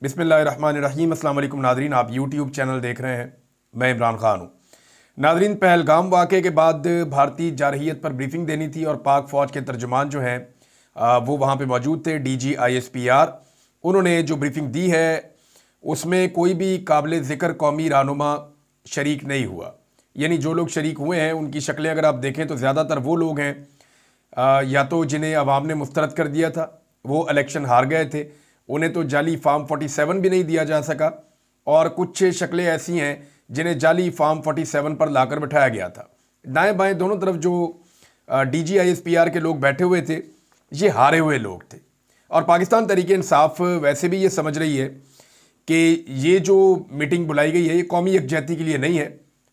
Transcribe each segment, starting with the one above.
बिस्मिल्लाहिर्रहमानिर्रहीम। अस्सलाम वालेकुम नादरीन, आप यूट्यूब चैनल देख रहे हैं। मैं इमरान खान हूँ। नादरीन, पहलगाम वाक़े के बाद भारतीय जारहियत पर ब्रीफिंग देनी थी और पाक फ़ौज के तर्जुमान जो हैं वो वहाँ पे मौजूद थे। DG ISPR उन्होंने जो ब्रीफिंग दी है उसमें कोई भी काबिल ज़िक्र कौमी रहनुमा शरीक नहीं हुआ। यानी जो लोग शरीक हुए हैं उनकी शक्लें अगर आप देखें तो ज़्यादातर वो लोग हैं या तो जिन्हें अवाम ने मुस्तरद कर दिया था, वो इलेक्शन हार गए थे, उन्हें तो जाली फार्म 47 भी नहीं दिया जा सका, और कुछ शक्लें ऐसी हैं जिन्हें जाली फार्म 47 पर लाकर बिठाया गया था। दाएं बाएं दोनों तरफ जो DG ISPR के लोग बैठे हुए थे ये हारे हुए लोग थे। और पाकिस्तान तहरीक इंसाफ वैसे भी ये समझ रही है कि ये जो मीटिंग बुलाई गई है ये कौमी यकजहती के लिए नहीं है,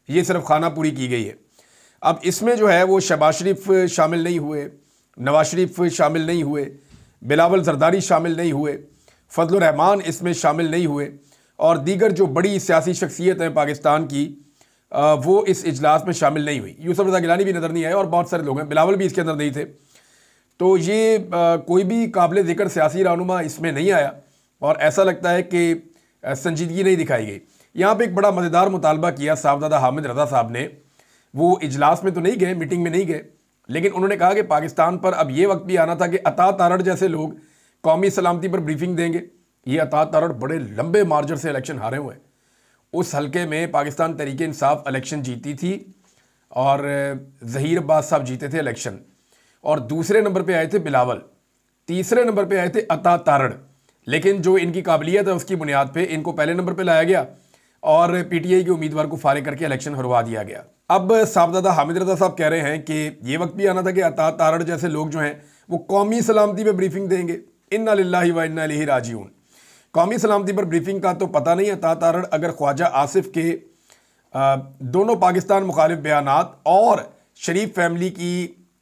ये सिर्फ खाना पूरी की गई है। अब इसमें जो है वो शहबाज शरीफ शामिल नहीं हुए, नवाज शरीफ शामिल नहीं हुए, बिलावल जरदारी शामिल नहीं हुए, फजलुर रहमान इसमें शामिल नहीं हुए, और दीगर जो बड़ी सियासी शख्सियत हैं पाकिस्तान की वो इस इजलास में शामिल नहीं हुई। यूसुफ रज़ा गिलानी भी नज़र नहीं आए और बहुत सारे लोग हैं, बिलावल भी इसके अंदर नहीं थे। तो ये कोई भी काबिल ज़िक्र सियासी रहनुमा इसमें नहीं आया और ऐसा लगता है कि संजीदगी नहीं दिखाई गई। यहाँ पे एक बड़ा मज़ेदार मुतालबा किया साहबजादा हामिद रज़ा साहब ने। वो इजलास में तो नहीं गए, मीटिंग में नहीं गए, लेकिन उन्होंने कहा कि पाकिस्तान पर अब ये वक्त भी आना था कि अता तारड़ जैसे लोग कौमी सलामती पर ब्रीफिंग देंगे। ये अता तारड़ बड़े लंबे मार्जिन से इलेक्शन हारे हुए हैं। उस हलके में पाकिस्तान तहरीक इंसाफ इलेक्शन जीती थी और ज़हीर अब्बास साहब जीते थे इलेक्शन, और दूसरे नंबर पे आए थे बिलावल, तीसरे नंबर पे आए थे अता तारड़। लेकिन जो इनकी काबिलियत है उसकी बुनियाद पे इनको पहले नंबर पे लाया गया और PTI के उम्मीदवार को फारिग करके इलेक्शन हरवा दिया गया। अब साहबजादा हामिद रज़ा साहब कह रहे हैं कि ये वक्त भी आना था कि अता तारड़ जैसे लोग जो हैं वो कौमी सलामती पे ब्रीफिंग देंगे। इन्ना लिल्लाहि व इन्ना इलैहि राजिऊन। कौमी सलामती पर ब्रीफिंग का तो पता नहीं। अता तारड़ अगर ख्वाजा आसिफ के दोनों पाकिस्तान मुखालिफ बयानात और शरीफ फैमिली की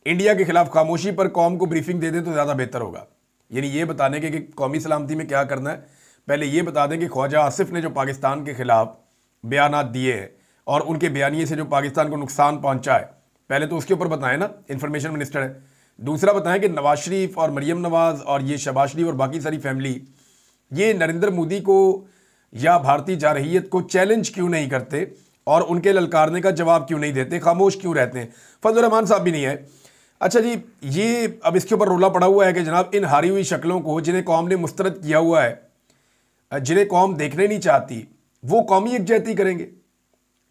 इंडिया के खिलाफ खामोशी पर कौम को ब्रीफिंग दे दें तो ज़्यादा बेहतर होगा। यानी ये बताने के कि कौमी सलामती में क्या करना है, पहले ये बता दें कि ख्वाजा आसिफ ने जो पाकिस्तान के खिलाफ बयानात दिए हैं और उनके बयानिए से जो पाकिस्तान को नुकसान पहुंचा है, पहले तो उसके ऊपर बताएं ना, इंफॉर्मेशन मिनिस्टर है। दूसरा बताएं कि नवाज शरीफ और मरियम नवाज और ये शहबाज शरीफ और बाकी सारी फैमिली ये नरेंद्र मोदी को या भारतीय जारहियत को चैलेंज क्यों नहीं करते और उनके ललकारने का जवाब क्यों नहीं देते, खामोश क्यों रहते हैं। फजलुर रहमान साहब भी नहीं है। अच्छा जी, ये अब इसके ऊपर रोला पड़ा हुआ है कि जनाब इन हारी हुई शक्लों को जिन्हें कौम ने मुस्तरद किया हुआ है, जिन्हें कौम देखने नहीं चाहती, वो कौमी यकजहती करेंगे।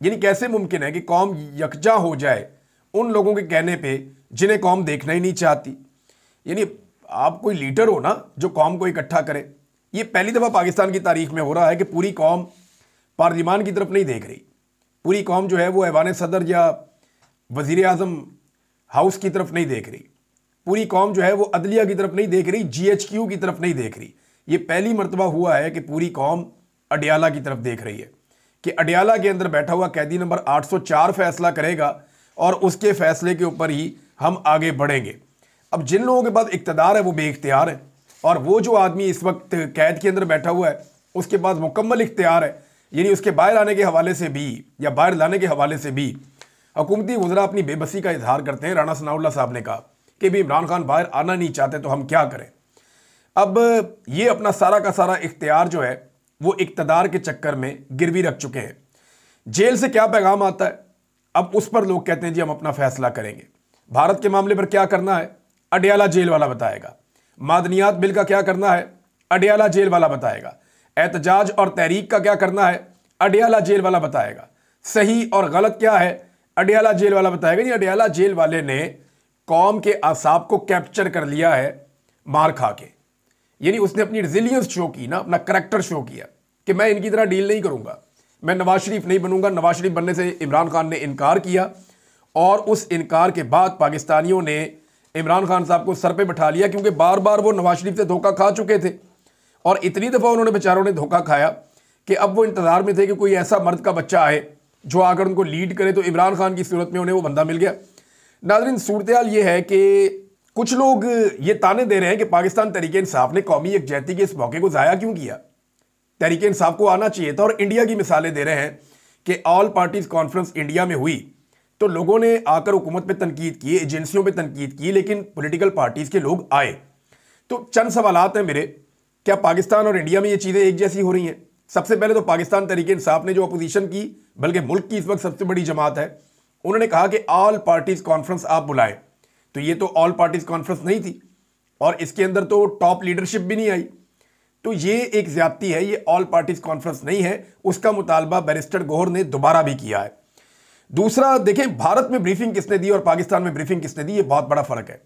यानी कैसे मुमकिन है कि कौम यकजा हो जाए उन लोगों के कहने पे जिन्हें कौम देखना ही नहीं चाहती। यानी आप कोई लीडर हो ना जो कौम को इकट्ठा करे। ये पहली दफ़ा पाकिस्तान की तारीख में हो रहा है कि पूरी कौम पार्लिमान की तरफ नहीं देख रही, पूरी कौम जो है वो ऐवान सदर या वज़ीर आज़म हाउस की तरफ नहीं देख रही, पूरी कौम जो है वो अदलिया की तरफ नहीं देख रही, GHQ की तरफ नहीं देख रही। ये पहली मरतबा हुआ है कि पूरी कौम अडियाला की तरफ देख रही है कि अडियाला के अंदर बैठा हुआ कैदी नंबर 804 फैसला करेगा और उसके फैसले के ऊपर ही हम आगे बढ़ेंगे। अब जिन लोगों के पास इख्तियार है वो बेइख्तियार है, और वो जो आदमी इस वक्त कैद के अंदर बैठा हुआ है उसके पास मुकम्मल इख्तियार है। यानी उसके बाहर आने के हवाले से भी या बाहर लाने के हवाले से भी हुकूमती वज़रा अपनी बेबसी का इजहार करते हैं। राणा सनाउल्लाह साहब ने कहा कि भी इमरान खान बाहर आना नहीं चाहते तो हम क्या करें। अब ये अपना सारा का सारा इख्तियार जो है वो इक़्तिदार के चक्कर में गिरवी रख चुके हैं। जेल से क्या पैगाम आता है, अब उस पर लोग कहते हैं जी हम अपना फैसला करेंगे। भारत के मामले पर क्या करना है, अडियाला जेल वाला बताएगा। मादनियात बिल का क्या करना है, अडियाला जेल वाला बताएगा। एहतजाज और तहरीक का क्या करना है, अडियाला जेल वाला बताएगा। सही और गलत क्या है, अडियाला जेल वाला बताएगा। नहीं, अडियाला जेल वाले ने कौम के आसाब को कैप्चर कर लिया है मार खा के। यानी उसने अपनी रिजिलियंस शो की ना, अपना करैक्टर शो किया कि मैं इनकी तरह डील नहीं करूंगा, मैं नवाज शरीफ नहीं बनूंगा। नवाज शरीफ बनने से इमरान खान ने इनकार किया और उस इनकार के बाद पाकिस्तानियों ने इमरान खान साहब को सर पे बैठा लिया, क्योंकि बार बार वो नवाज शरीफ से धोखा खा चुके थे और इतनी दफ़ा उन्होंने बेचारों ने धोखा खाया कि अब वो इंतज़ार में थे कि कोई ऐसा मर्द का बच्चा आए जो आकर उनको लीड करे। तो इमरान खान की सूरत में उन्हें वो बंदा मिल गया। नाज़रीन, सूरत हाल ये है कि कुछ लोग ये ताने दे रहे हैं कि पाकिस्तान तहरीक इंसाफ ने कौमी यकजहती के इस मौके को ज़ाया क्यों किया, तहरीक इंसाफ को आना चाहिए था। और इंडिया की मिसालें दे रहे हैं कि ऑल पार्टीज़ कॉन्फ्रेंस इंडिया में हुई तो लोगों ने आकर हुकूमत पे तनकीद की, एजेंसियों पे तनकीद की, लेकिन पॉलिटिकल पार्टीज़ के लोग आए। तो चंद सवालात हैं मेरे क्या पाकिस्तान और इंडिया में ये चीज़ें एक जैसी हो रही हैं? सबसे पहले तो पाकिस्तान तहरीक इंसाफ ने जो अपोजिशन की, बल्कि मुल्क की इस वक्त सबसे बड़ी जमात है, उन्होंने कहा कि ऑल पार्टीज कॉन्फ्रेंस आप बुलाएं। तो ये तो ऑल पार्टीज कॉन्फ्रेंस नहीं थी और इसके अंदर तो टॉप लीडरशिप भी नहीं आई। तो ये एक ज्यादती है, ये ऑल पार्टीज कॉन्फ्रेंस नहीं है। उसका मुतालबा बैरिस्टर गौहर ने दोबारा भी किया है। दूसरा देखें, भारत में ब्रीफिंग किसने दी और पाकिस्तान में ब्रीफिंग किसने दी, ये बहुत बड़ा फर्क है।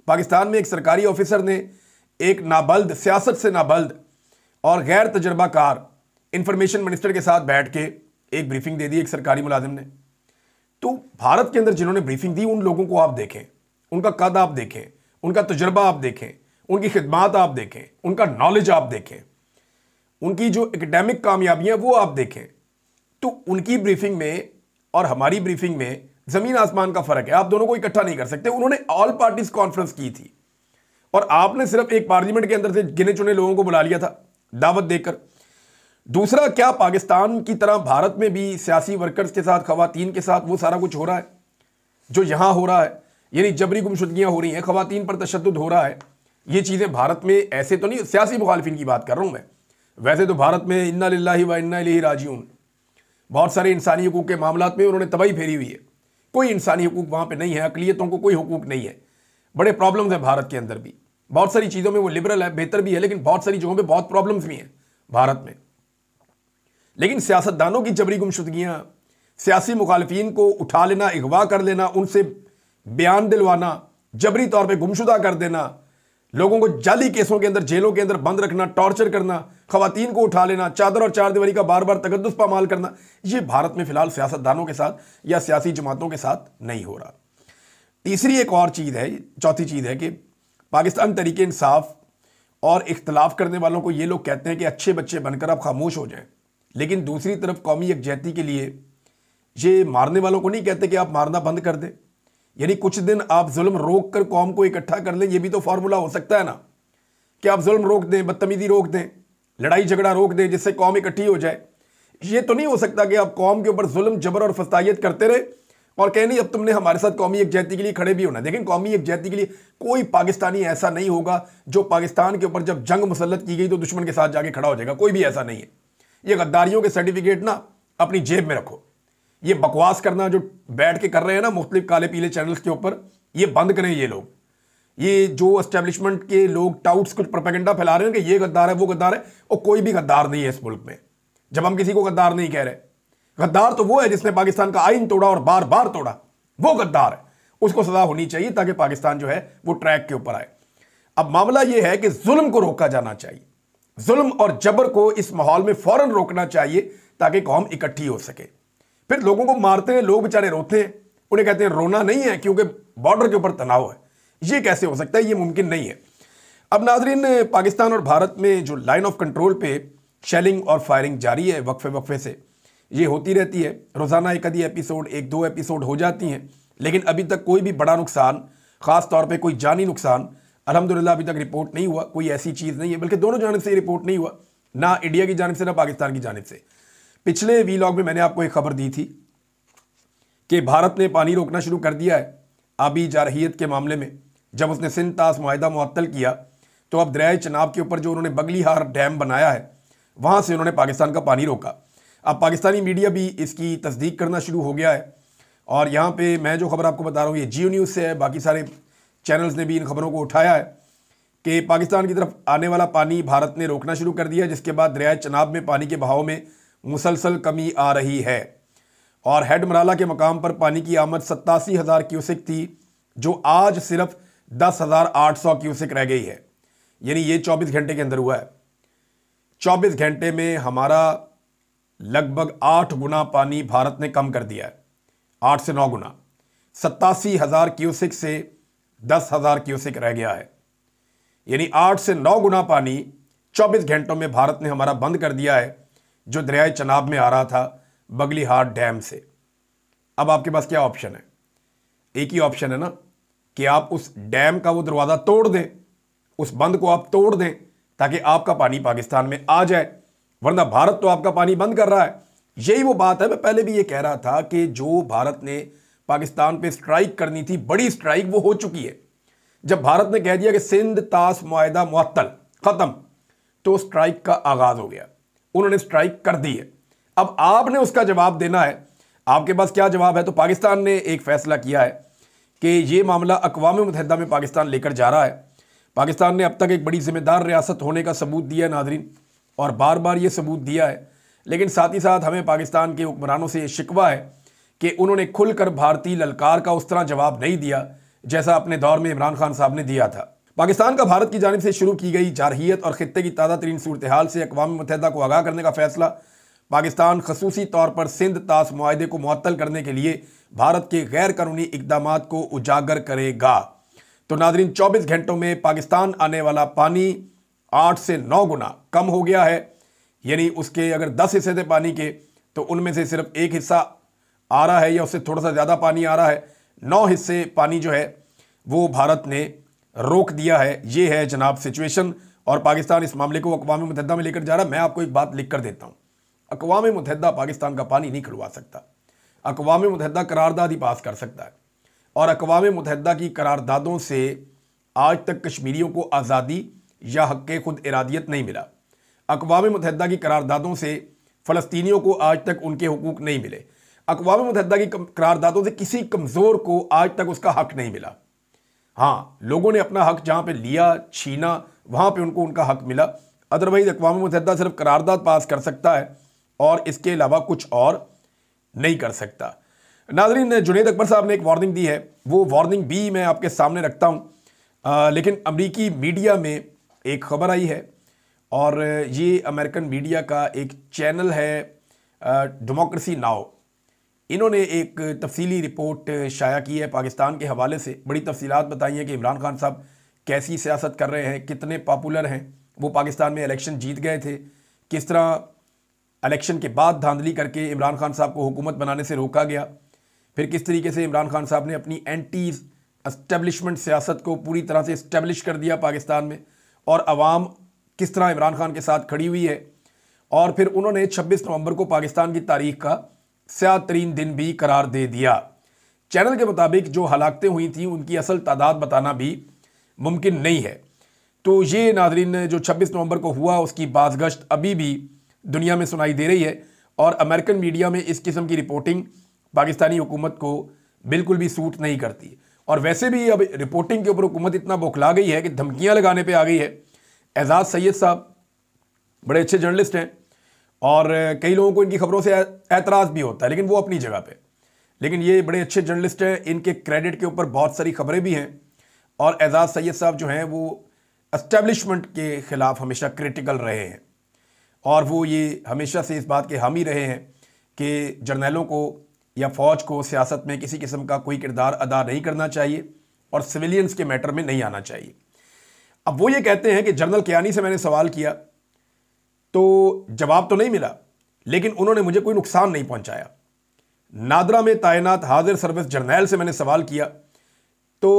पाकिस्तान में एक सरकारी ऑफिसर ने एक नाबल्द, सियासत से नाबल्द और गैर तजर्बाकार इंफॉर्मेशन मिनिस्टर के साथ बैठ के एक ब्रीफिंग दे दी, एक सरकारी मुलाजिम ने। तो भारत के अंदर जिन्होंने ब्रीफिंग दी उन लोगों को आप देखें, उनका कद आप देखें, उनका तजुर्बा आप देखें, उनकी खिदमात आप देखें, उनका नॉलेज आप देखें, उनकी जो एकेडमिक कामयाबियां वो आप देखें। तो उनकी ब्रीफिंग में और हमारी ब्रीफिंग में जमीन आसमान का फर्क है। आप दोनों को इकट्ठा नहीं कर सकते। उन्होंने ऑल पार्टीज कॉन्फ्रेंस की थी और आपने सिर्फ एक पार्लियामेंट के अंदर से गिने चुने लोगों को बुला लिया था दावत देकर। दूसरा, क्या पाकिस्तान की तरह भारत में भी सियासी वर्कर्स के साथ, खवातीन के साथ वो सारा कुछ हो रहा है जो यहां हो रहा है? यानी जबरी गुमशुदगियां हो रही हैं, खवातीन पर तशद्दुद हो रहा है। ये चीज़ें भारत में ऐसे तो नहीं, सियासी मुखालिफिन की बात कर रहा हूं मैं। वैसे तो भारत में इन्ना लिल्लाहि व इन्ना इलैहि राजिऊन बहुत सारे इंसानी हुकूक के मामलात में उन्होंने तबाही फेरी हुई है। कोई इंसानी हुकूक वहाँ पे नहीं है, अकलियतों को कोई हुकूक नहीं है। बड़े प्रॉब्लम्स हैं भारत के अंदर भी। बहुत सारी चीज़ों में वो लिबरल है, बेहतर भी है, लेकिन बहुत सारी जगहों पे बहुत प्रॉब्लम्स भी हैं भारत में। लेकिन सियासतदानों की जबरी गुमशुदगियाँ, सियासी मुखालिफिन को उठा लेना, अगवा कर लेना, उनसे बयान दिलवाना, जबरी तौर पर गुमशुदा कर देना, लोगों को जाली केसों के अंदर, जेलों के अंदर बंद रखना, टॉर्चर करना, खवातीन को उठा लेना, चादर और चार दीवारी का बार बार तकद्दुस पामाल करना, ये भारत में फिलहाल सियासतदानों के साथ या सियासी जमातों के साथ नहीं हो रहा। तीसरी एक और चीज़ है, चौथी चीज़ है कि पाकिस्तान तहरीक इंसाफ और इख्तलाफ करने वालों को ये लोग कहते हैं कि अच्छे बच्चे बनकर आप खामोश हो जाएं, लेकिन दूसरी तरफ कौमी यकजहती के लिए ये मारने वालों को नहीं कहते कि आप मारना बंद कर दें। यानी कुछ दिन आप जुल्म रोक कर कौम को इकट्ठा कर लें, ये भी तो फार्मूला हो सकता है ना, कि आप जुल्म रोक दें, बदतमीजी रोक दें, लड़ाई झगड़ा रोक दें, जिससे कौम इकट्ठी हो जाए। ये तो नहीं हो सकता कि आप कौम के ऊपर जुल्म, जबर और फसादियत करते रहे और कहें नहीं अब तुमने हमारे साथ कौमी यकजहती के लिए खड़े भी होना। देखें, कौमी यकजहती के लिए कोई पाकिस्तानी ऐसा नहीं होगा जो पाकिस्तान के ऊपर जब जंग मुसल्लत की गई तो दुश्मन के साथ जाके खड़ा हो जाएगा। कोई भी ऐसा नहीं है। ये गद्दारियों के सर्टिफिकेट ना अपनी जेब में रखो। ये बकवास करना जो बैठ के कर रहे हैं ना मुख्तलिफ काले पीले चैनल्स के ऊपर, ये बंद करें। ये लोग, ये जो एस्टेब्लिशमेंट के लोग टाउट्स कुछ प्रोपेगेंडा फैला रहे हैं कि ये गद्दार है, वो गद्दार है, और कोई भी गद्दार नहीं है इस मुल्क में। जब हम किसी को गद्दार नहीं कह रहे, गद्दार तो वो है जिसने पाकिस्तान का आइन तोड़ा और बार बार तोड़ा, वो गद्दार है। उसको सजा होनी चाहिए ताकि पाकिस्तान जो है वो ट्रैक के ऊपर आए। अब मामला ये है कि जुल्म को रोका जाना चाहिए, जुल्म और जबर को इस माहौल में फौरन रोकना चाहिए ताकि कौम इकट्ठी हो सके। फिर लोगों को मारते हैं, लोग बेचारे रोते हैं, उन्हें कहते हैं रोना नहीं है क्योंकि बॉर्डर के ऊपर तनाव है। ये कैसे हो सकता है? ये मुमकिन नहीं है। अब नाजरीन, पाकिस्तान और भारत में जो लाइन ऑफ कंट्रोल पे शेलिंग और फायरिंग जारी है वक्फे वक्फे से, ये होती रहती है। रोज़ाना एक आधी एपिसोड, एक दो एपिसोड हो जाती हैं, लेकिन अभी तक कोई भी बड़ा नुकसान, ख़ास तौर पे कोई जानी नुकसान अल्हम्दुलिल्लाह अभी तक रिपोर्ट नहीं हुआ। कोई ऐसी चीज़ नहीं है, बल्कि दोनों जानिब से रिपोर्ट नहीं हुआ, ना इंडिया की जानिब से ना पाकिस्तान की जानिब से। पिछले वीलॉग में मैंने आपको एक खबर दी थी कि भारत ने पानी रोकना शुरू कर दिया है आबी जारहियत के मामले में। जब उसने सिंध तास मुआहिदा मुअत्तल किया तो अब दरियाए चनाब के ऊपर जो उन्होंने बगलीहार डैम बनाया है वहाँ से उन्होंने पाकिस्तान का पानी रोका। अब पाकिस्तानी मीडिया भी इसकी तस्दीक करना शुरू हो गया है और यहाँ पे मैं जो खबर आपको बता रहा हूँ ये जियो न्यूज़ से है। बाकी सारे चैनल्स ने भी इन खबरों को उठाया है कि पाकिस्तान की तरफ आने वाला पानी भारत ने रोकना शुरू कर दिया, जिसके बाद दरियाए चनाब में पानी के बहाव में मुसलसल कमी आ रही है और हेड मराला के मकाम पर पानी की आमद 87,000 क्यूसेक थी, जो आज सिर्फ 10,800 क्यूसेक रह गई है। यानी ये 24 घंटे के अंदर हुआ है। 24 घंटे में हमारा लगभग 8 गुना पानी भारत ने कम कर दिया है, 8 से 9 गुना। 87,000 क्यूसेक से 10,000 क्यूसेक रह गया है। यानी 8 से 9 गुना पानी 24 घंटों में भारत ने हमारा बंद कर दिया है, जो दरियाए चनाब में आ रहा था बगलीहार डैम से। अब आपके पास क्या ऑप्शन है? एक ही ऑप्शन है ना कि आप उस डैम का वो दरवाज़ा तोड़ दें, उस बंद को आप तोड़ दें ताकि आपका पानी पाकिस्तान में आ जाए, वरना भारत तो आपका पानी बंद कर रहा है। यही वो बात है, मैं पहले भी ये कह रहा था कि जो भारत ने पाकिस्तान पे स्ट्राइक करनी थी, बड़ी स्ट्राइक, वो हो चुकी है। जब भारत ने कह दिया कि सिंध तास मुआहिदा मुअत्तल खत्म, तो स्ट्राइक का आगाज हो गया, उन्होंने स्ट्राइक कर दी है। अब आपने उसका जवाब देना है। आपके पास क्या जवाब है? तो पाकिस्तान ने एक फैसला किया है कि ये मामला अक़वाम मुत्तहिदा में पाकिस्तान लेकर जा रहा है। पाकिस्तान ने अब तक एक बड़ी जिम्मेदार रियासत होने का सबूत दिया है नाज़रीन, और बार बार ये सबूत दिया है। लेकिन साथ ही साथ हमें पाकिस्तान के हुक्मरानों से ये शिकवा है कि उन्होंने खुलकर भारतीय ललकार का उस तरह जवाब नहीं दिया जैसा अपने दौर में इमरान खान साहब ने दिया था। पाकिस्तान का भारत की जानिब से शुरू की गई जारहियत और खित्ते की ताज़ा तरीन सूरत हाल से अक़वाम मुत्तहिदा को आगाह करने का फैसला पाकिस्तान खसूसी तौर पर सिंध तास मुआहदे को मुअत्तल करने के लिए भारत के गैर कानूनी इक़दामात को उजागर करेगा। तो नाज़रीन, 24 घंटों में पाकिस्तान आने वाला पानी 8 से 9 गुना कम हो गया है। यानी उसके अगर 10 हिस्से थे पानी के, तो उनमें से सिर्फ 1 हिस्सा आ रहा है या उससे थोड़ा सा ज़्यादा पानी आ रहा है। 9 हिस्से पानी जो है वो भारत ने रोक दिया है। ये है जनाब सिचुएशन, और पाकिस्तान इस मामले को अक़वाम मुत्तहिदा में लेकर जा रहा है। मैं आपको एक बात लिख कर देता हूँ, अक़वाम मुत्तहिदा पाकिस्तान का पानी नहीं खुलवा सकता। अक़वाम मुत्तहिदा करारदाद ही पास कर सकता है, और अक़वाम मुत्तहिदा की करारदादों से आज तक कश्मीरियों को आज़ादी या हक़ खुद इरादियत नहीं मिला। अक़वाम मुत्तहिदा की करारदादों से फ़लस्तीनियों को आज तक उनके हुकूक नहीं मिले। अक़वाम मुत्तहिदा की करारदादों से किसी कमज़ोर को आज तक उसका हक़ नहीं मिला। हाँ, लोगों ने अपना हक़ जहाँ पे लिया, छीना, वहाँ पे उनको उनका हक़ मिला। अदरवाइज़ अक़वाम मुत्तहिदा सिर्फ करारदाद पास कर सकता है और इसके अलावा कुछ और नहीं कर सकता। नाज़रीन, जुनैद अकबर साहब ने एक वार्निंग दी है, वो वार्निंग भी मैं आपके सामने रखता हूँ। लेकिन अमरीकी मीडिया में एक ख़बर आई है, और ये अमेरिकन मीडिया का एक चैनल है डेमोक्रेसी नाउ। इन्होंने एक तफसीली रिपोर्ट शाया की है पाकिस्तान के हवाले से। बड़ी तफसीलात बताई हैं कि इमरान खान साहब कैसी सियासत कर रहे हैं, कितने पॉपुलर हैं। वो पाकिस्तान में इलेक्शन जीत गए थे, किस तरह इलेक्शन के बाद धांधली करके इमरान खान साहब को हुकूमत बनाने से रोका गया, फिर किस तरीके से इमरान खान साहब ने अपनी एंटी एस्टेब्लिशमेंट सियासत को पूरी तरह से इस्टेब्लिश कर दिया पाकिस्तान में, और अवाम किस तरह इमरान खान के साथ खड़ी हुई है। और फिर उन्होंने 26 नवंबर को पाकिस्तान की तारीख का स्याह तरीन दिन भी करार दे दिया। चैनल के मुताबिक जो हलाकतें हुई थी उनकी असल तादाद बताना भी मुमकिन नहीं है। तो ये नाज़रीन, जो 26 नवंबर को हुआ उसकी बाज़गश्त अभी भी दुनिया में सुनाई दे रही है, और अमेरिकन मीडिया में इस किस्म की रिपोर्टिंग पाकिस्तानी हुकूमत को बिल्कुल भी सूट नहीं करती। और वैसे भी अब रिपोर्टिंग के ऊपर हुकूमत इतना बौखला गई है कि धमकियां लगाने पे आ गई है। एजाज़ सैयद साहब बड़े अच्छे जर्नलिस्ट हैं, और कई लोगों को इनकी खबरों से एतराज़ भी होता है, लेकिन वो अपनी जगह पे। लेकिन ये बड़े अच्छे जर्नलिस्ट हैं, इनके क्रेडिट के ऊपर बहुत सारी खबरें भी हैं। और एजाज़ सैयद साहब जो हैं वो एस्टेब्लिशमेंट के ख़िलाफ़ हमेशा क्रिटिकल रहे हैं, और वो ये हमेशा से इस बात के हामी रहे हैं कि जर्नलों को या फ़ौज को सियासत में किसी किस्म का कोई किरदार अदा नहीं करना चाहिए, और सिविलियंस के मैटर में नहीं आना चाहिए। अब वो ये कहते हैं कि जनरल कियानी से मैंने सवाल किया तो जवाब तो नहीं मिला, लेकिन उन्होंने मुझे कोई नुकसान नहीं पहुंचाया। नादरा में तैनात हाजिर सर्विस जर्नैल से मैंने सवाल किया तो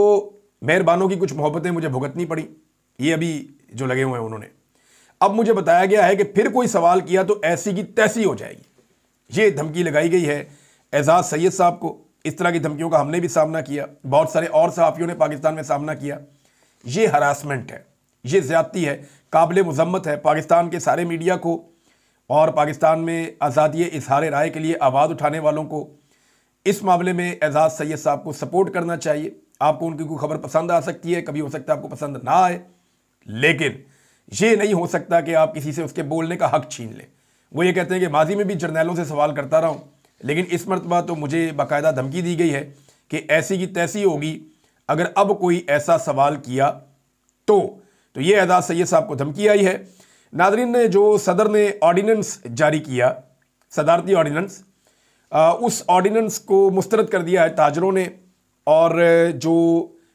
मेहरबानों की कुछ मोहब्बतें मुझे भुगतनी पड़ी। ये अभी जो लगे हुए हैं उन्होंने। अब मुझे बताया गया है कि फिर कोई सवाल किया तो ऐसी की तैसी हो जाएगी। ये धमकी लगाई गई है एजाज़ सैयद साहब को। इस तरह की धमकियों का हमने भी सामना किया, बहुत सारे और सहाफ़ियों ने पाकिस्तान में सामना किया। ये हरासमेंट है, ये ज़्यादती है, काबिल मुज़म्मत है। पाकिस्तान के सारे मीडिया को और पाकिस्तान में आज़ादी इज़हार राय के लिए आवाज़ उठाने वालों को इस मामले में एजाज़ सैयद साहब को सपोर्ट करना चाहिए। आपको उनकी कोई खबर पसंद आ सकती है, कभी हो सकता है आपको पसंद ना आए, लेकिन ये नहीं हो सकता कि आप किसी से उसके बोलने का हक छीन लें। वो ये कहते हैं कि माजी में भी जर्नैलों से सवाल करता रहा हूँ, लेकिन इस मरतबा तो मुझे बाकायदा धमकी दी गई है कि ऐसी की तैसी होगी अगर अब कोई ऐसा सवाल किया तो ये एजाज़ सैयद साहब को धमकी आई है। नाज़रीन, ने जो सदर ने ऑर्डिनेंस जारी किया, सदारती ऑर्डिनेंस, उस ऑर्डिनेंस को मुस्तरद कर दिया है ताजरों ने, और जो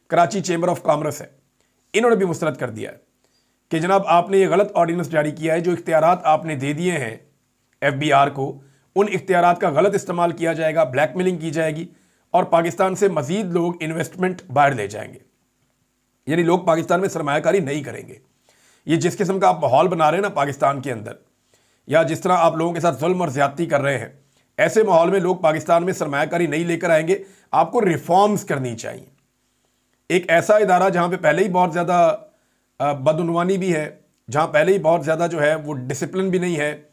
कराची चेंबर ऑफ कॉमर्स है इन्होंने भी मुस्तरद कर दिया है कि जनाब आपने ये गलत ऑर्डिनेंस जारी किया है। जो इख्तियारात आपने दे दिए हैं FBR को, उन इख्तियारात का गलत इस्तेमाल किया जाएगा, ब्लैकमेलिंग की जाएगी, और पाकिस्तान से मज़ीद लोग इन्वेस्टमेंट बाहर ले जाएंगे। यानी लोग पाकिस्तान में सरमायाकारी नहीं करेंगे। ये जिस किस्म का आप माहौल बना रहे हैं ना पाकिस्तान के अंदर, या जिस तरह आप लोगों के साथ जुल्म और ज़्यादती कर रहे हैं, ऐसे माहौल में लोग पाकिस्तान में सरमायाकारी नहीं लेकर आएंगे। आपको रिफॉर्म्स करनी चाहिए। एक ऐसा इदारा जहाँ पे पहले ही बहुत ज़्यादा बदउनवानी भी है, जहाँ पहले ही बहुत ज़्यादा जो है वो डिसिप्लिन भी नहीं है,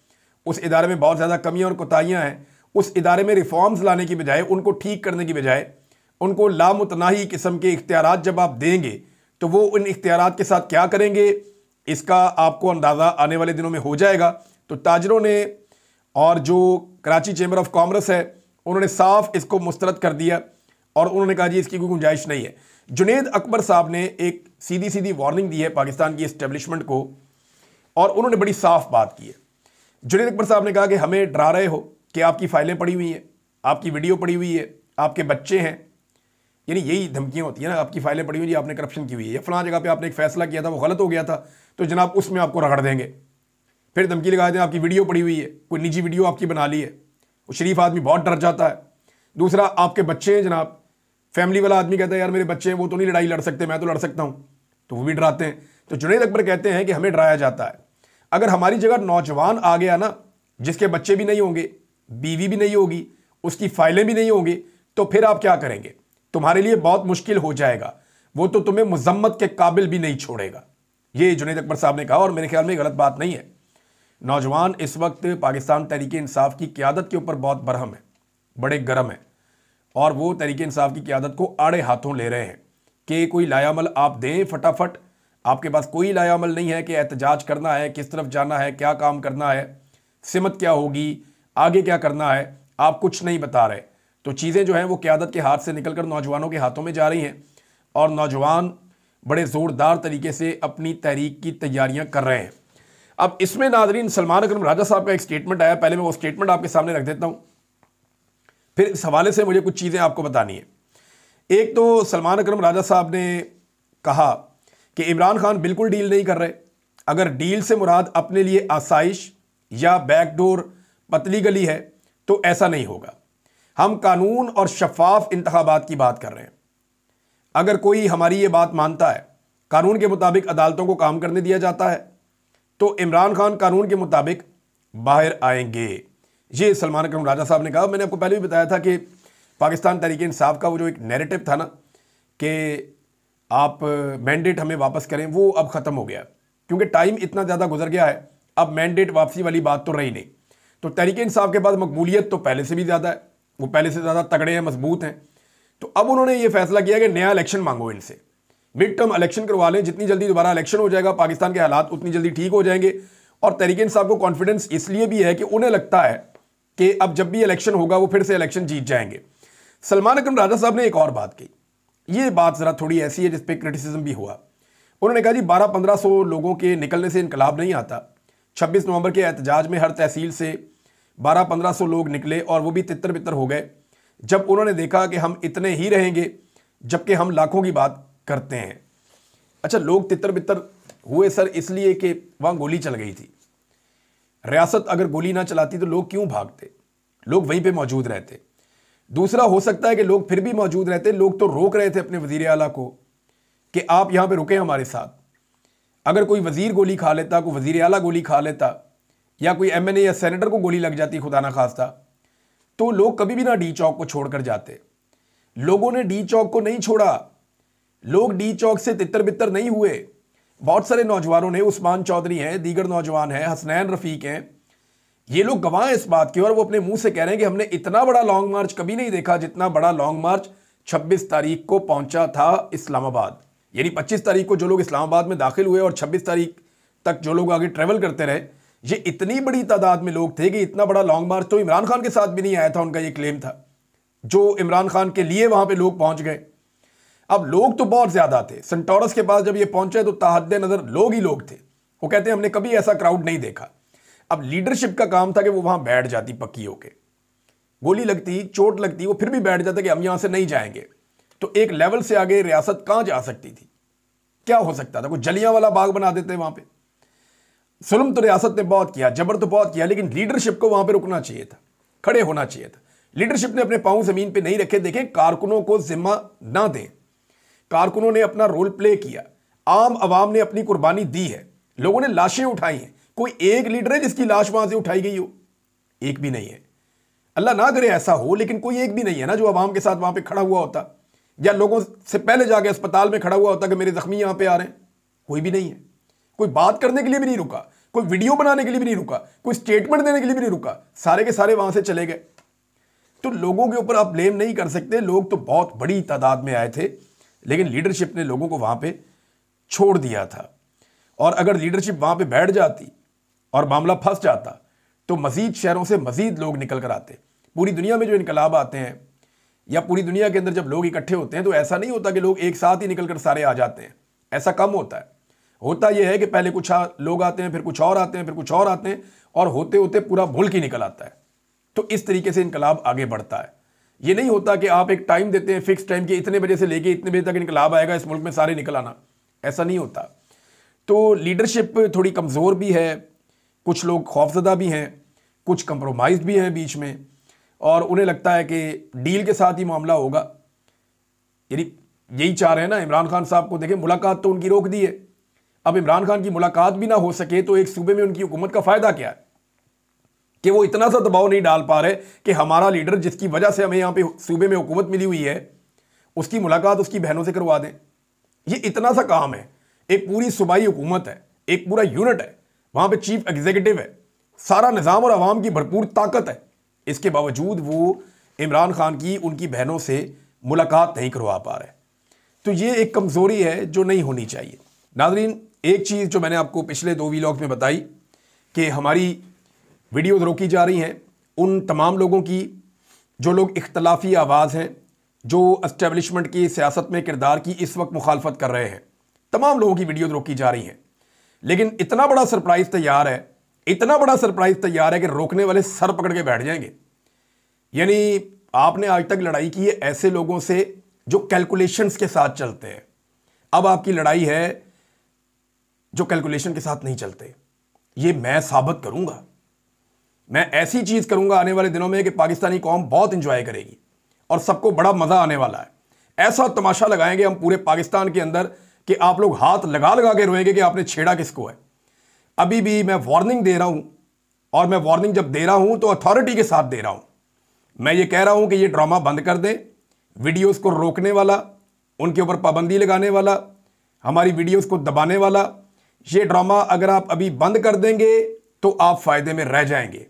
उस इदारे में बहुत ज़्यादा कमियाँ और कोताहियाँ हैं, उस इदारे में रिफॉर्म्स लाने की बजाय, उनको ठीक करने की बजाय, उनको लामुतनाही किस्म के इख्तियारात जब आप देंगे तो वो उन इख्तियारात के साथ क्या करेंगे इसका आपको अंदाज़ा आने वाले दिनों में हो जाएगा। तो ताजरों ने और जो कराची चैम्बर ऑफ कॉमर्स है उन्होंने साफ इसको मुस्तरद कर दिया और उन्होंने कहा जी इसकी कोई गुंजाइश नहीं है। जुनेद अकबर साहब ने एक सीधी सीधी वार्निंग दी है पाकिस्तान की इस्टेब्लिशमेंट को और उन्होंने बड़ी साफ बात की है। जुनेद अकबर साहब ने कहा कि हमें डरा रहे हो कि आपकी फाइलें पड़ी हुई हैं, आपकी वीडियो पड़ी हुई है, आपके बच्चे हैं, यानी यही धमकियां होती हैं ना, आपकी फाइलें पड़ी हुई जी आपने करप्शन की हुई है या फलां जगह पे आपने एक फैसला किया था वो गलत हो गया था तो जनाब उसमें आपको रगड़ देंगे। फिर धमकी लगा दें आपकी वीडियो पड़ी हुई है, कोई निजी वीडियो आपकी बना ली है, वो शरीफ आदमी बहुत डर जाता है। दूसरा आपके बच्चे हैं जनाब, फैमिली वाला आदमी कहता है यार मेरे बच्चे हैं वो तो नहीं लड़ाई लड़ सकते, मैं तो लड़ सकता हूँ, तो वो भी डराते हैं। तो जुनैद अकबर कहते हैं कि हमें डराया जाता है। अगर हमारी जगह नौजवान आ गया ना जिसके बच्चे भी नहीं होंगे, बीवी भी नहीं होगी, उसकी फाइलें भी नहीं होंगी, तो फिर आप क्या करेंगे? तुम्हारे लिए बहुत मुश्किल हो जाएगा, वो तो तुम्हें मुजम्मत के काबिल भी नहीं छोड़ेगा। ये जुनैद अकबर साहब ने कहा और मेरे ख्याल में गलत बात नहीं है। नौजवान इस वक्त पाकिस्तान तहरीक इंसाफ की क़यादत के ऊपर बहुत बरहम है, बड़े गर्म है और वो तहरीक इंसाफ की क़यादत को आड़े हाथों ले रहे हैं कि कोई लायामल आप दें फटाफट। आपके पास कोई लायामल नहीं है कि एहतजाज करना है, किस तरफ जाना है, क्या काम करना है, सिमत क्या होगी, आगे क्या करना है, आप कुछ नहीं बता रहे। तो चीज़ें जो हैं वो क़यादत के हाथ से निकलकर नौजवानों के हाथों में जा रही हैं और नौजवान बड़े ज़ोरदार तरीके से अपनी तहरीक की तैयारियां कर रहे हैं। अब इसमें नाज़रीन सलमान अकरम राजा साहब का एक स्टेटमेंट आया, पहले मैं वो स्टेटमेंट आपके सामने रख देता हूँ, फिर इस हवाले से मुझे कुछ चीज़ें आपको बतानी है। एक तो सलमान अकरम राजा साहब ने कहा कि इमरान खान बिल्कुल डील नहीं कर रहे। अगर डील से मुराद अपने लिए आसाइश या बैकडोर पतली गली है तो ऐसा नहीं होगा। हम कानून और शफाफ इंतखाबात की बात कर रहे हैं। अगर कोई हमारी ये बात मानता है, कानून के मुताबिक अदालतों को काम करने दिया जाता है, तो इमरान खान कानून के मुताबिक बाहर आएंगे। ये सलमान अकरम राजा साहब ने कहा। मैंने आपको पहले भी बताया था कि पाकिस्तान तहरीक इंसाफ का वो जो एक नैरेटिव था ना कि आप मैंडेट हमें वापस करें, वो अब ख़त्म हो गया क्योंकि टाइम इतना ज़्यादा गुजर गया है। अब मैंडेट वापसी वाली बात तो रही नहीं। तो तहरीक इंसाफ के पास मकबूलियत तो पहले से भी ज़्यादा है, वो पहले से ज़्यादा तगड़े हैं, मजबूत हैं। तो अब उन्होंने ये फैसला किया कि नया इलेक्शन मांगो इनसे, मिड टर्म इलेक्शन करवा लें। जितनी जल्दी दोबारा इलेक्शन हो जाएगा पाकिस्तान के हालात उतनी जल्दी ठीक हो जाएंगे। और तहरीक इंसाफ को कॉन्फिडेंस इसलिए भी है कि उन्हें लगता है कि अब जब भी इलेक्शन होगा वो फिर से इलेक्शन जीत जाएंगे। सलमान अकरम राजा साहब ने एक और बात की, ये बात ज़रा थोड़ी ऐसी है जिस पे क्रिटिसिज्म भी हुआ। उन्होंने कहा जी 1200-1500 लोगों के निकलने से इनकलाब नहीं आता। 26 नवंबर के एहतजाज में हर तहसील से 1200-1500 लोग निकले और वो भी तितर बितर हो गए जब उन्होंने देखा कि हम इतने ही रहेंगे जबकि हम लाखों की बात करते हैं। अच्छा, लोग तितर बितर हुए सर इसलिए कि वहाँ गोली चल गई थी। रियासत अगर गोली ना चलाती तो लोग क्यों भागते? लोग वहीं पे मौजूद रहते। दूसरा, हो सकता है कि लोग फिर भी मौजूद रहते, लोग तो रोक रहे थे अपने वजीर आला को कि आप यहाँ पे रुके हमारे साथ। अगर कोई वजीर गोली खा लेता, कोई वजीर आला गोली खा लेता या कोई MNA या सेनेटर को गोली लग जाती खुदा ना खास्ता, तो लोग कभी भी ना डी चौक को छोड़कर जाते। लोगों ने डी चौक को नहीं छोड़ा, लोग डी चौक से तितर बितर नहीं हुए। बहुत सारे नौजवानों ने, उस्मान चौधरी हैं, दीगर नौजवान हैं, हसनैन रफीक हैं, ये लोग गवाह हैं इस बात के और वो अपने मुंह से कह रहे हैं कि हमने इतना बड़ा लॉन्ग मार्च कभी नहीं देखा जितना बड़ा लॉन्ग मार्च 26 तारीख को पहुंचा था इस्लामाबाद। यानी 25 तारीख को जो लोग इस्लामाबाद में दाखिल हुए और 26 तारीख तक जो लोग आगे ट्रेवल करते रहे, ये इतनी बड़ी तादाद में लोग थे कि इतना बड़ा लॉन्ग मार्च तो इमरान खान के साथ भी नहीं आया था। उनका ये क्लेम था जो इमरान खान के लिए वहां पे लोग पहुंच गए। अब लोग तो बहुत ज्यादा थे। सेंटोरस के पास जब ये पहुंचे तो ताहद्दे नजर लोग ही लोग थे। वो कहते हैं हमने कभी ऐसा क्राउड नहीं देखा। अब लीडरशिप का काम था कि वो वहां बैठ जाती पक्की होके, गोली लगती, चोट लगती, वो फिर भी बैठ जाते कि हम यहां से नहीं जाएंगे। तो एक लेवल से आगे रियासत कहां जा सकती थी? क्या हो सकता था? कोई जलियांवाला बाग बना देते वहां पे। जुल्म तो रियासत ने बहुत किया, जबर तो बहुत किया, लेकिन लीडरशिप को वहां पे रुकना चाहिए था, खड़े होना चाहिए था। लीडरशिप ने अपने पांव जमीन पे नहीं रखे। देखें, कारकुनों को जिम्मा ना दें। कारकुनों ने अपना रोल प्ले किया, आम आवाम ने अपनी कुर्बानी दी है, लोगों ने लाशें उठाई हैं। कोई एक लीडर है जिसकी लाश वहां से उठाई गई हो? एक भी नहीं है। अल्लाह ना करे ऐसा हो, लेकिन कोई एक भी नहीं है ना जो आवाम के साथ वहां पे खड़ा हुआ होता या लोगों से पहले जाके अस्पताल में खड़ा हुआ होता कि मेरे जख्मी यहां पे आ रहे हैं। कोई भी नहीं है। कोई बात करने के लिए भी नहीं रुका, कोई वीडियो बनाने के लिए भी नहीं रुका, कोई स्टेटमेंट देने के लिए भी नहीं रुका, सारे के सारे वहां से चले गए। तो लोगों के ऊपर आप ब्लेम नहीं कर सकते, लोग तो बहुत बड़ी तादाद में आए थे, लेकिन लीडरशिप ने लोगों को वहां पे छोड़ दिया था। और अगर लीडरशिप वहां पे बैठ जाती और मामला फंस जाता तो मजीद शहरों से मजीद लोग निकल कर आते। पूरी दुनिया में जो इनकलाब आते हैं या पूरी दुनिया के अंदर जब लोग इकट्ठे होते हैं तो ऐसा नहीं होता कि लोग एक साथ ही निकल कर सारे आ जाते हैं, ऐसा कम होता है। होता यह है कि पहले कुछ लोग आते हैं, फिर कुछ और आते हैं, फिर कुछ और आते हैं, और होते होते पूरा मुल्क ही निकल आता है। तो इस तरीके से इनकलाब आगे बढ़ता है। ये नहीं होता कि आप एक टाइम देते हैं फिक्स टाइम के, इतने बजे से लेके इतने बजे तक इनकलाब आएगा, इस मुल्क में सारे निकल आना, ऐसा नहीं होता। तो लीडरशिप थोड़ी कमज़ोर भी है, कुछ लोग खौफजदा भी हैं, कुछ कंप्रोमाइज़ भी हैं बीच में, और उन्हें लगता है कि डील के साथ ही मामला होगा। यानी यही चाह रहे हैं ना इमरान खान साहब को। देखें, मुलाकात तो उनकी रोक दी है। अब इमरान खान की मुलाकात भी ना हो सके तो एक सूबे में उनकी हुकूमत का फ़ायदा क्या है कि वो इतना सा दबाव नहीं डाल पा रहे कि हमारा लीडर जिसकी वजह से हमें यहाँ पे सूबे में हुकूमत मिली हुई है उसकी मुलाकात उसकी बहनों से करवा दें। ये इतना सा काम है। एक पूरी सूबाई हुकूमत है, एक पूरा यूनिट है, वहाँ पे चीफ एग्जीक्यूटिव है, सारा निज़ाम और आवाम की भरपूर ताकत है। इसके बावजूद वो इमरान खान की उनकी बहनों से मुलाकात नहीं करवा पा रहे। तो ये एक कमज़ोरी है जो नहीं होनी चाहिए। नाज़रीन, एक चीज़ जो मैंने आपको पिछले 2 वीलॉग्स में बताई कि हमारी वीडियोज़ रोकी जा रही हैं, उन तमाम लोगों की जो लोग इख्तलाफी आवाज़ हैं, जो एस्टेब्लिशमेंट की सियासत में किरदार की इस वक्त मुखालफत कर रहे हैं, तमाम लोगों की वीडियोज़ रोकी जा रही हैं। लेकिन इतना बड़ा सरप्राइज़ तैयार है, इतना बड़ा सरप्राइज़ तैयार है कि रोकने वाले सर पकड़ के बैठ जाएंगे। यानी आपने आज तक लड़ाई की है ऐसे लोगों से जो कैलकुलेशंस के साथ चलते हैं। अब आपकी लड़ाई है जो कैलकुलेशन के साथ नहीं चलते। ये मैं साबित करूंगा, मैं ऐसी चीज़ करूंगा आने वाले दिनों में कि पाकिस्तानी कौम बहुत इंजॉय करेगी और सबको बड़ा मज़ा आने वाला है। ऐसा तमाशा लगाएंगे हम पूरे पाकिस्तान के अंदर कि आप लोग हाथ लगा लगा के रोएंगे कि आपने छेड़ा किसको है। अभी भी मैं वार्निंग दे रहा हूं, और मैं वार्निंग जब दे रहा हूं तो अथॉरिटी के साथ दे रहा हूं। मैं ये कह रहा हूं कि ये ड्रामा बंद कर दें। वीडियोस को रोकने वाला, उनके ऊपर पाबंदी लगाने वाला, हमारी वीडियोस को दबाने वाला, ये ड्रामा अगर आप अभी बंद कर देंगे तो आप फायदे में रह जाएंगे।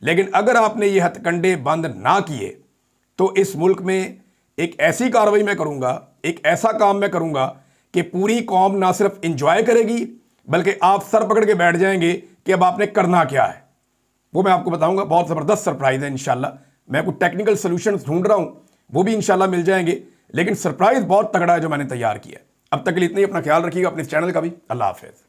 लेकिन अगर आपने ये हथकंडे बंद ना किए तो इस मुल्क में एक ऐसी कार्रवाई मैं करूंगा, एक ऐसा काम मैं करूंगा कि पूरी कौम ना सिर्फ इंजॉय करेगी बल्कि आप सर पकड़ के बैठ जाएंगे कि अब आपने करना क्या है। वो मैं आपको बताऊंगा। बहुत ज़बरदस्त सरप्राइज़ है इंशाल्लाह। मैं कुछ टेक्निकल सॉल्यूशंस ढूंढ रहा हूं, वो भी इंशाल्लाह मिल जाएंगे, लेकिन सरप्राइज़ बहुत तगड़ा है जो मैंने तैयार किया है। अब तक के लिए इतना ही। अपना ख्याल रखिएगा, अपने चैनल का भी। अल्लाह हाफिज़।